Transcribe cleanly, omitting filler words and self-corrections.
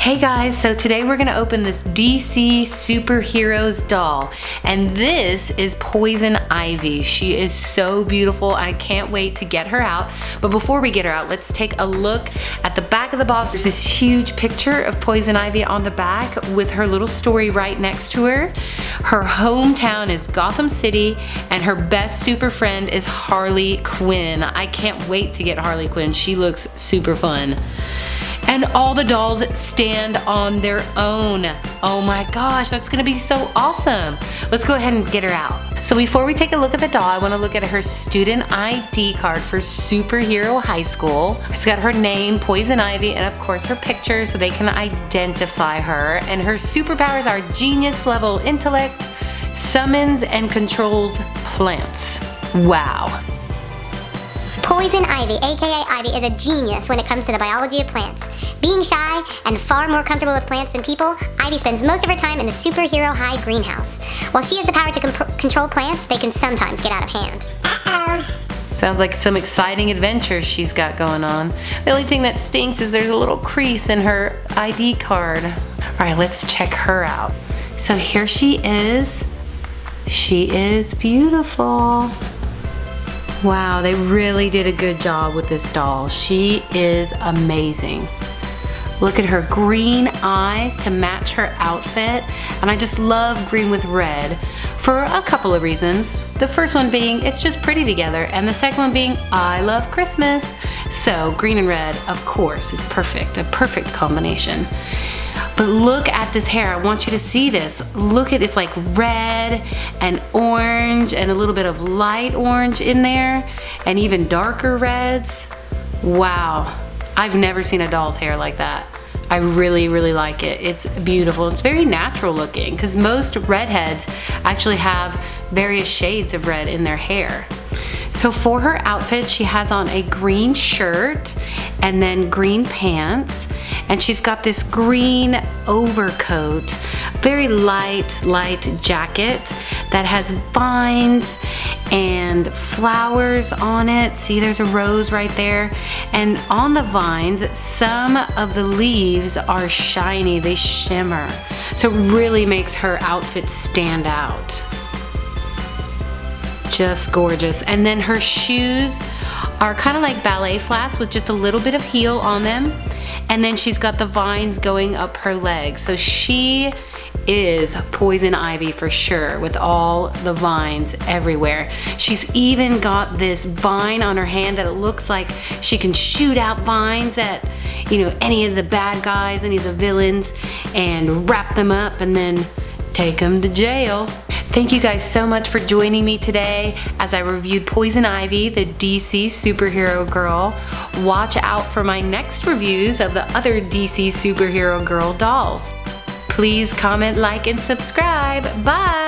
Hey guys, so today we're gonna open this DC Superheroes doll, and this is Poison Ivy. She is so beautiful. I can't wait to get her out. But before we get her out, let's take a look at the back of the box. There's this huge picture of Poison Ivy on the back with her little story right next to her. Her hometown is Gotham City, and her best super friend is Harley Quinn. I can't wait to get Harley Quinn. She looks super fun. And all the dolls stand on their own. Oh my gosh, that's gonna be so awesome. Let's go ahead and get her out. So before we take a look at the doll, I wanna look at her student ID card for Superhero High School. It's got her name, Poison Ivy, and of course her picture so they can identify her. And her superpowers are genius level intellect, summons and controls plants. Wow. Poison Ivy, aka Ivy, is a genius when it comes to the biology of plants. Being shy and far more comfortable with plants than people, Ivy spends most of her time in the Superhero High greenhouse. While she has the power to control plants, they can sometimes get out of hand. Sounds like some exciting adventures she's got going on. The only thing that stinks is there's a little crease in her ID card. All right, let's check her out. So here she is. She is beautiful. Wow, they really did a good job with this doll. She is amazing. Look at her green eyes to match her outfit. And I just love green with red for a couple of reasons. The first one being it's just pretty together, and the second one being I love Christmas. So green and red, of course, is perfect, a perfect combination. But look at this hair. I want you to see this. Look at it's like red and orange and a little bit of light orange in there and even darker reds. Wow. I've never seen a doll's hair like that. I really, really like it. It's beautiful. It's very natural looking because most redheads actually have various shades of red in their hair. So for her outfit, she has on a green shirt and then green pants, and she's got this green overcoat, very light jacket that has vines and flowers on it. See, there's a rose right there. And on the vines, some of the leaves are shiny, they shimmer. So it really makes her outfit stand out. Just gorgeous. And then her shoes are kind of like ballet flats with just a little bit of heel on them. And then she's got the vines going up her legs. So she is Poison Ivy for sure with all the vines everywhere. She's even got this vine on her hand that it looks like she can shoot out vines at, you know, any of the bad guys, any of the villains, and wrap them up and then take them to jail. Thank you guys so much for joining me today as I reviewed Poison Ivy, the DC Superhero Girl. Watch out for my next reviews of the other DC Superhero Girl dolls. Please comment, like, and subscribe. Bye!